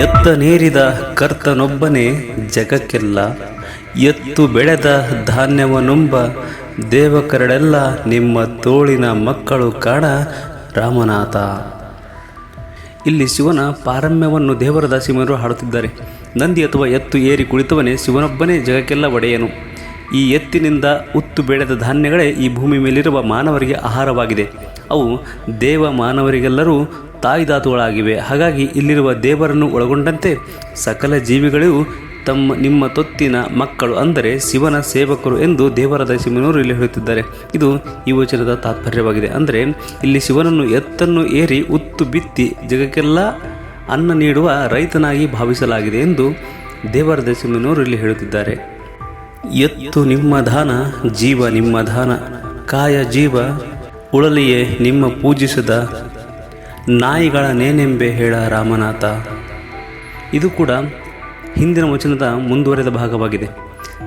ಎತ್ತನೇರಿದ ಕರ್ತನೊಬ್ಬನೇ ಜಗಕ್ಕೆಲ್ಲ, ಎತ್ತು ಬೆಳೆದ ಧಾನ್ಯವನುಂಬ ದೇವಕರಳೆಲ್ಲ ನಿಮ್ಮ ತೋಳಿನ ಮಕ್ಕಳು ಕಾಣ ರಾಮನಾಥ. ಇಲ್ಲಿ ಶಿವನ ಪಾರಮ್ಯವನ್ನು ದೇವರ ದಾಸಿಮರು ಹಾಡುತ್ತಿದ್ದಾರೆ. ನಂದಿ ಅಥವಾ ಎತ್ತು ಏರಿ ಕುಳಿತವನೇ ಶಿವನೊಬ್ಬನೇ ಜಗಕ್ಕೆಲ್ಲ ಒಡೆಯನು. ಈ ಎತ್ತಿನಿಂದ ಉತ್ತು ಬೆಳೆದ ಧಾನ್ಯಗಳೇ ಈ ಭೂಮಿ ಮೇಲಿರುವ ಮಾನವರಿಗೆ ಆಹಾರವಾಗಿದೆ. ಅವು ದೇವ ಮಾನವರಿಗೆಲ್ಲರೂ ತಾಯಿದಾತುಗಳಾಗಿವೆ. ಹಾಗಾಗಿ ಇಲ್ಲಿರುವ ದೇವರನ್ನು ಒಳಗೊಂಡಂತೆ ಸಕಲ ಜೀವಿಗಳಿಗೂ ನಿಮ್ಮ ತೊತ್ತಿನ ಮಕ್ಕಳು, ಅಂದರೆ ಶಿವನ ಸೇವಕರು ಎಂದು ದೇವರ ದಾಸಿಮನವರು ಇಲ್ಲಿ ಹೇಳುತ್ತಿದ್ದಾರೆ. ಇದು ಈ ವಚನದ ತಾತ್ಪರ್ಯವಾಗಿದೆ. ಅಂದರೆ ಇಲ್ಲಿ ಶಿವನನ್ನು ಎತ್ತನ್ನು ಏರಿ ಉತ್ತು ಬಿತ್ತಿ ಜಗಕ್ಕೆಲ್ಲ ಅನ್ನ ನೀಡುವ ರೈತನಾಗಿ ಭಾವಿಸಲಾಗಿದೆ ಎಂದು ದೇವರ ದಾಸಿಮನವರು ಇಲ್ಲಿ ಹೇಳುತ್ತಿದ್ದಾರೆ. ಎತ್ತು ನಿಮ್ಮ ದಾನ, ಜೀವ ನಿಮ್ಮ ದಾನ, ಕಾಯ ಜೀವ ಉಳಲಿಯೇ ನಿಮ್ಮ ಪೂಜಿಸದ ನಾಯಿಗಳ ನೇನೆಂಬೆ ಹೇಳ ರಾಮನಾಥ. ಇದು ಕೂಡ ಹಿಂದಿನ ವಚನದ ಮುಂದುವರೆದ ಭಾಗವಾಗಿದೆ.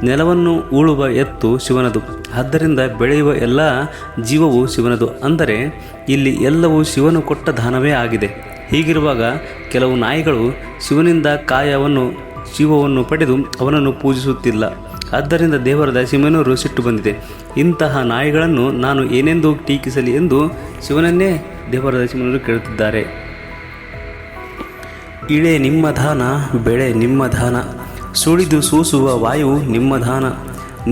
ನೆಲವನ್ನು ಉಳುವ ಎತ್ತು ಶಿವನದು, ಆದ್ದರಿಂದ ಬೆಳೆಯುವ ಎಲ್ಲ ಜೀವವು ಶಿವನದು. ಅಂದರೆ ಇಲ್ಲಿ ಎಲ್ಲವೂ ಶಿವನು ಕೊಟ್ಟ ದಾನವೇ ಆಗಿದೆ. ಹೀಗಿರುವಾಗ ಕೆಲವು ನಾಯಿಗಳು ಶಿವನಿಂದ ಜೀವವನ್ನು ಪಡೆದು ಅವನನ್ನು ಪೂಜಿಸುತ್ತಿಲ್ಲ. ಆದ್ದರಿಂದ ದೇವರ ದಾಸಿಮನವರು ಸಿಟ್ಟು ಬಂದಿದೆ. ಇಂತಹ ನಾಯಿಗಳನ್ನು ನಾನು ಏನೆಂದು ಟೀಕಿಸಲಿ ಎಂದು ಶಿವನನ್ನೇ ದೇವರ ದಾಸಿಮನವರು ಕೇಳುತ್ತಿದ್ದಾರೆ. ಇಳೆ ನಿಮ್ಮ ದಾನ, ಬೆಳೆ ನಿಮ್ಮ ದಾನ, ಸುಳಿದು ಸೂಸುವ ವಾಯು ನಿಮ್ಮ ದಾನ,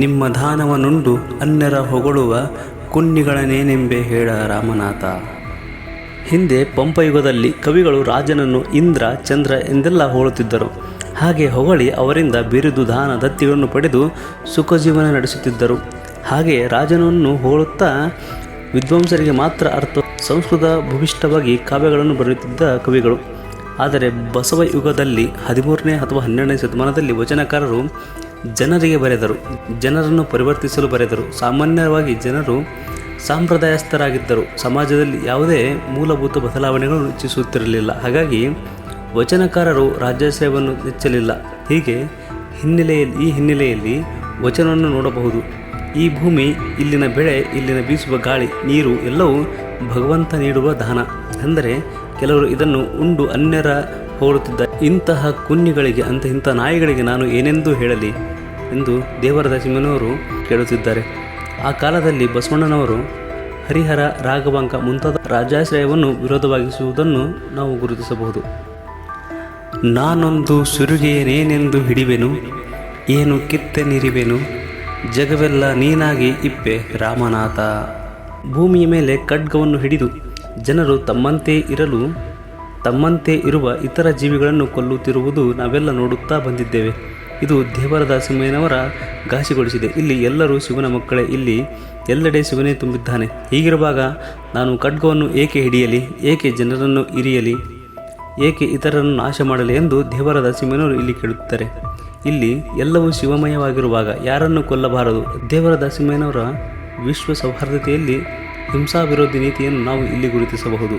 ನಿಮ್ಮ ದಾನವನುಂಡು ಅನ್ಯರ ಹೊಗಳುವ ಕುನ್ನಿಗಳನೇನೆಂಬೆ ಹೇಳ ರಾಮನಾಥ. ಹಿಂದೆ ಪಂಪಯುಗದಲ್ಲಿ ಕವಿಗಳು ರಾಜನನ್ನು ಇಂದ್ರ, ಚಂದ್ರ ಎಂದೆಲ್ಲ ಹೋಳುತ್ತಿದ್ದರು. ಹಾಗೆ ಹೊಗಳಿ ಅವರಿಂದ ಬಿರುದು, ದಾನ, ದತ್ತಿಗಳನ್ನು ಪಡೆದು ಸುಖಜೀವನ ನಡೆಸುತ್ತಿದ್ದರು. ಹಾಗೆ ರಾಜನನ್ನು ಹೋಳುತ್ತಾ ವಿದ್ವಾಂಸರಿಗೆ ಮಾತ್ರ ಅರ್ಥ ಸಂಸ್ಕೃತ ಭೂವಿಷ್ಠವಾಗಿ ಕಾವ್ಯಗಳನ್ನು ಬರೆಯುತ್ತಿದ್ದ ಕವಿಗಳು. ಆದರೆ ಬಸವ ಯುಗದಲ್ಲಿ 13ನೇ ಅಥವಾ 12ನೇ ಶತಮಾನದಲ್ಲಿ ವಚನಕಾರರು ಜನರಿಗೆ ಬರೆದರು, ಜನರನ್ನು ಪರಿವರ್ತಿಸಲು ಬರೆದರು. ಸಾಮಾನ್ಯವಾಗಿ ಜನರು ಸಾಂಪ್ರದಾಯಸ್ಥರಾಗಿದ್ದರು. ಸಮಾಜದಲ್ಲಿ ಯಾವುದೇ ಮೂಲಭೂತ ಬದಲಾವಣೆಗಳನ್ನು ಇಚ್ಛಿಸುತ್ತಿರಲಿಲ್ಲ. ಹಾಗಾಗಿ ವಚನಕಾರರು ರಾಜ್ಯಾಶ್ರಯವನ್ನು ನೆಚ್ಚಲಿಲ್ಲ. ಈ ಹಿನ್ನೆಲೆಯಲ್ಲಿ ವಚನವನ್ನು ನೋಡಬಹುದು. ಈ ಭೂಮಿ, ಇಲ್ಲಿನ ಬೆಳೆ, ಇಲ್ಲಿನ ಬೀಸುವ ಗಾಳಿ, ನೀರು ಎಲ್ಲವೂ ಭಗವಂತ ನೀಡುವ ದಾನ. ಅಂದರೆ ಕೆಲವರು ಇದನ್ನು ಉಂಡು ಅನ್ಯರ ಹೋಳುತ್ತಿದ್ದಾರೆ. ಇಂತಹ ಕುನ್ನಿಗಳಿಗೆ, ಇಂಥ ನಾಯಿಗಳಿಗೆ ನಾನು ಏನೆಂದು ಹೇಳಲಿ ಎಂದು ದೇವರ ದಾಸಿಮನವರು ಕೇಳುತ್ತಿದ್ದಾರೆ. ಆ ಕಾಲದಲ್ಲಿ ಬಸವಣ್ಣನವರು ಹರಿಹರ, ರಾಘವಾಂಕ ಮುಂತಾದ ರಾಜಾಶ್ರಯವನ್ನು ವಿರೋಧವಾಗಿಸುವುದನ್ನು ನಾವು ಗುರುತಿಸಬಹುದು. ನಾನೊಂದು ಸುರುಗೆಯನೇನೆಂದು ಹಿಡಿವೆನು, ಏನು ಕಿತ್ತೆನಿರಿವೆನು, ಜಗವೆಲ್ಲ ನೀನಾಗಿ ಇಪ್ಪೆ ರಾಮನಾಥ. ಭೂಮಿಯ ಮೇಲೆ ಖಡ್ಗವನ್ನು ಹಿಡಿದು ಜನರು ತಮ್ಮಂತೆ ಇರುವ ಇತರ ಜೀವಿಗಳನ್ನು ಕೊಲ್ಲುತ್ತಿರುವುದು ನಾವೆಲ್ಲ ನೋಡುತ್ತಾ ಬಂದಿದ್ದೇವೆ. ಇದು ದೇವರ ದಾಸಿಮಯ್ಯನವರ ಘಾಸಿಗೊಳಿಸಿದೆ. ಇಲ್ಲಿ ಎಲ್ಲರೂ ಶಿವನ ಮಕ್ಕಳೇ, ಇಲ್ಲಿ ಎಲ್ಲೆಡೆ ಶಿವನೇ ತುಂಬಿದ್ದಾನೆ. ಹೀಗಿರುವಾಗ ನಾನು ಖಡ್ಗವನ್ನು ಏಕೆ ಹಿಡಿಯಲಿ, ಏಕೆ ಜನರನ್ನು ಇರಿಯಲಿ, ಏಕೆ ಇತರರನ್ನು ನಾಶ ಮಾಡಲಿ ಎಂದು ದೇವರ ದಾಸಿಮಯ್ಯನವರು ಇಲ್ಲಿ ಕೇಳುತ್ತಾರೆ. ಇಲ್ಲಿ ಎಲ್ಲವೂ ಶಿವಮಯವಾಗಿರುವಾಗ ಯಾರನ್ನು ಕೊಲ್ಲಬಾರದು. ದೇವರ ದಾಸಿಮಯ್ಯನವರ ವಿಶ್ವ ಸೌಹಾರ್ದತೆಯಲ್ಲಿ ಹಿಂಸಾ ವಿರೋಧಿ ನೀತಿಯನ್ನು ನಾವು ಇಲ್ಲಿ ಗುರುತಿಸಬಹುದು.